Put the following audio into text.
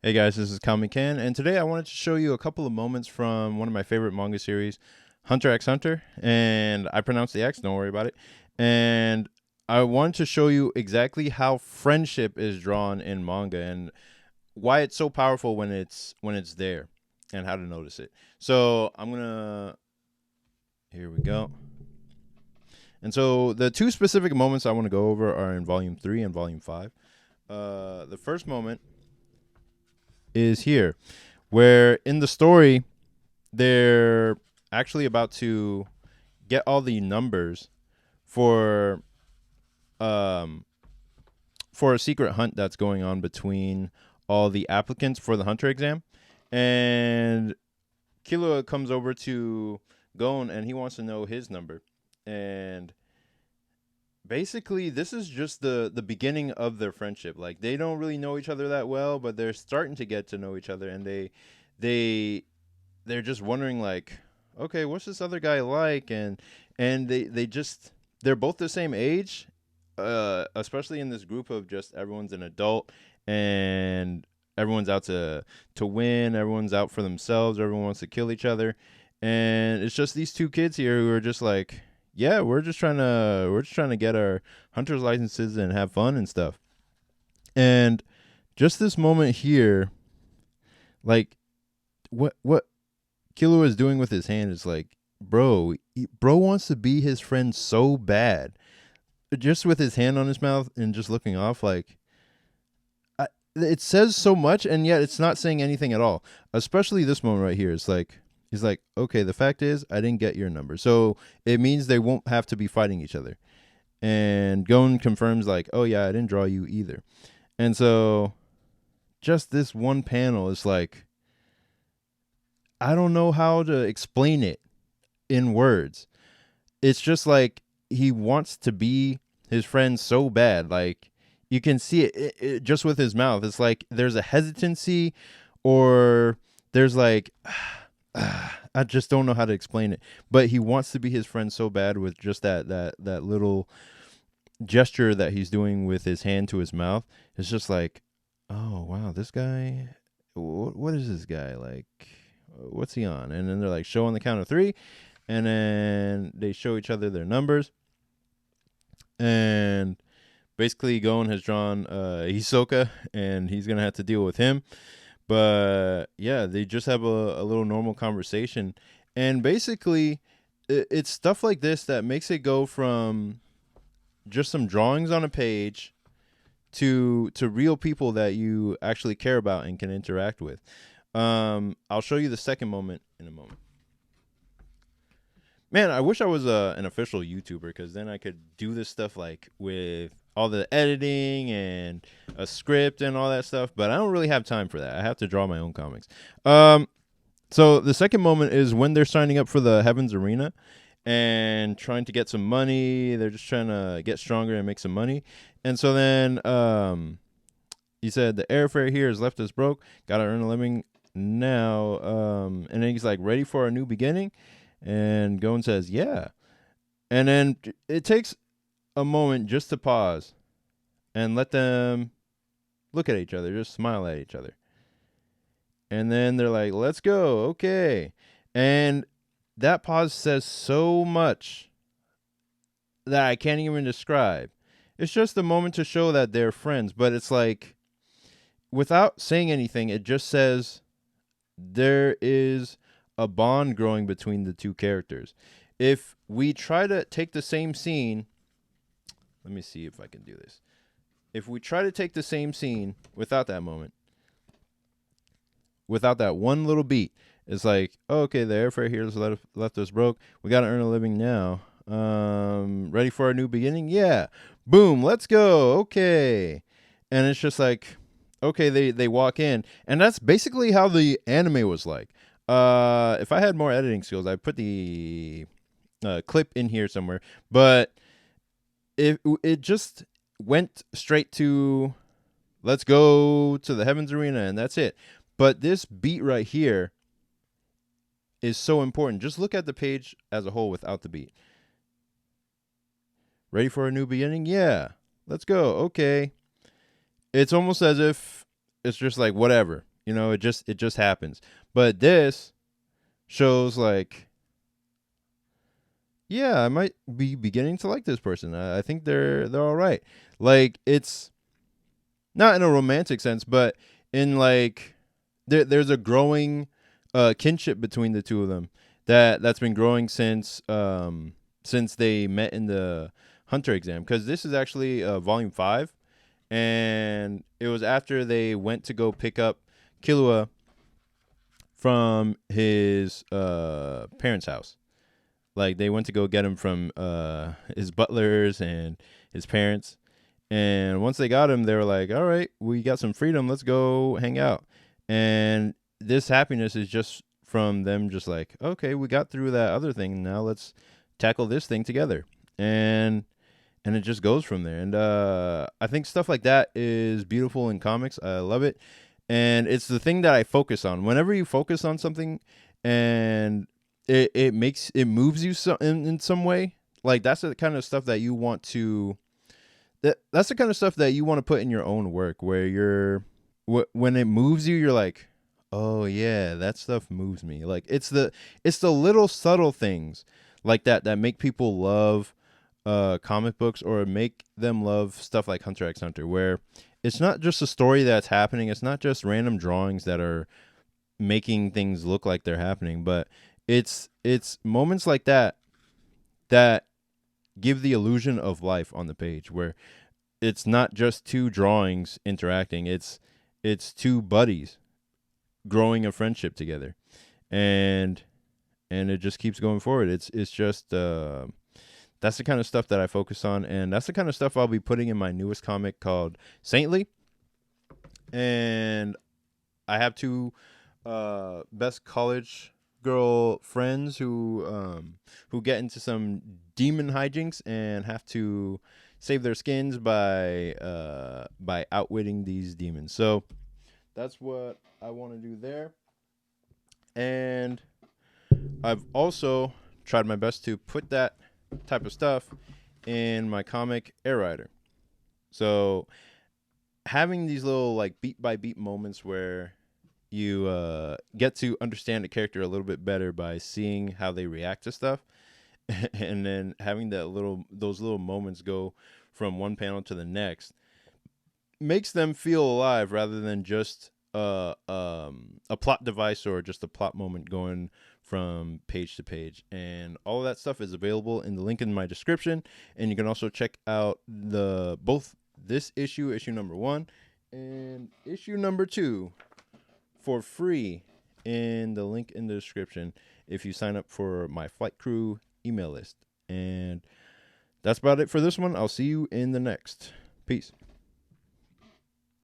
Hey guys, this is Kamikan, and today I wanted to show you a couple of moments from one of my favorite manga series, Hunter x Hunter, and I pronounced the X, don't worry about it. And I want to show you exactly how friendship is drawn in manga and why it's so powerful when it's there and how to notice it. So, here we go. And so the two specific moments I want to go over are in volume 3 and volume 5. The first moment is here where in the story they're actually about to get all the numbers for um for a secret hunt that's going on between all the applicants for the hunter exam, and Killua comes over to Gon and he wants to know his number. And basically this is just the beginning of their friendship. Like, they don't really know each other that well, but they're starting to get to know each other, and they they're just wondering, like, okay, what's this other guy like? And they're both the same age, especially in this group of just everyone's an adult, and everyone's out to win, everyone's out for themselves, everyone wants to kill each other, and it's just these two kids here who are just like, yeah, we're just trying to get our hunter's licenses and have fun and stuff. And just this moment here, like, what Killua is doing with his hand is like, bro wants to be his friend so bad. Just with his hand on his mouth and just looking off, like, it says so much, and yet it's not saying anything at all. Especially this moment right here. It's like, he's like, okay, the fact is, I didn't get your number, so it means they won't have to be fighting each other. And Gon confirms, like, oh yeah, I didn't draw you either. And so, just this one panel is like, I don't know how to explain it in words. It's just like he wants to be his friend so bad. Like, you can see it just with his mouth. It's like there's a hesitancy, or there's like, I just don't know how to explain it. But he wants to be his friend so bad with just that little gesture that he's doing with his hand to his mouth. It's just like, oh wow, this guy. What is this guy like? What's he on? And then they're like, show on the count of three, and then they show each other their numbers. And basically, Gon has drawn Hisoka, and he's gonna have to deal with him. But yeah, they just have a little normal conversation, and basically, it's stuff like this that makes it go from just some drawings on a page to real people that you actually care about and can interact with. I'll show you the second moment in a moment. Man, I wish I was an official YouTuber, because then I could do this stuff like with all the editing and a script and all that stuff. But I don't really have time for that. I have to draw my own comics. So the second moment is when they're signing up for the Heavens Arena and trying to get some money. They're just trying to get stronger and make some money. And so then he said the airfare here has left us broke. Got to earn a living now. And then he's like, ready for a new beginning? And Gon says, yeah. And then it takes a moment just to pause and let them look at each other, just smile at each other. And then they're like, let's go. Okay. And that pause says so much that I can't even describe. It's just a moment to show that they're friends, but it's like, without saying anything, it just says there is a bond growing between the two characters. If we try to take the same scene, let me see if I can do this. If we try to take the same scene without that moment, without that one little beat, it's like, oh, okay, the airfare here has left us broke. We got to earn a living now. Ready for a new beginning? Yeah. Boom, let's go. Okay. And it's just like, okay, they walk in, and that's basically how the anime was like. If I had more editing skills, I'd put the clip in here somewhere. But it just went straight to, let's go to the Heavens Arena, and that's it. But this beat right here is so important. Just look at the page as a whole without the beat. Ready for a new beginning? Yeah. Let's go. Okay. It's almost as if it's just like, whatever. You know, it just happens. But this shows like, yeah, I might be beginning to like this person. I think they're all right. Like, it's not in a romantic sense, but in like there's a growing kinship between the two of them that's been growing since they met in the Hunter exam, because this is actually volume 5, and it was after they went to go pick up Killua from his parents' house. Like, they went to go get him from his butlers and his parents. And once they got him, they were like, all right, we got some freedom. Let's go hang out. And this happiness is just from them just like, okay, we got through that other thing. Now let's tackle this thing together. And it just goes from there. And I think stuff like that is beautiful in comics. I love it. And it's the thing that I focus on. Whenever you focus on something and it moves you in some way, like, that's the kind of stuff that you want to that's the kind of stuff that you want to put in your own work, where when it moves you, you're like, oh yeah, that stuff moves me. Like, it's the little subtle things like that make people love comic books, or make them love stuff like Hunter x Hunter, where it's not just a story that's happening, it's not just random drawings that are making things look like they're happening, but it's moments like that give the illusion of life on the page, where it's not just two drawings interacting, it's two buddies growing a friendship together, and it just keeps going forward. It's just that's the kind of stuff that I focus on, and that's the kind of stuff I'll be putting in my newest comic called Saintly. And I have two best college girl friends who get into some demon hijinks and have to save their skins by outwitting these demons. So that's what I want to do there. And I've also tried my best to put that type of stuff in my comic Air Rider. So having these little like beat by beat moments where you get to understand a character a little bit better by seeing how they react to stuff, and then having those little moments go from one panel to the next makes them feel alive, rather than just a plot device or just a plot moment going from page to page. And all of that stuff is available in the link in my description, and you can also check out both this issue number 1 and issue number 2 for free in the link in the description if you sign up for my Flight Crew email list. And that's about it for this one. I'll see you in the next. Peace.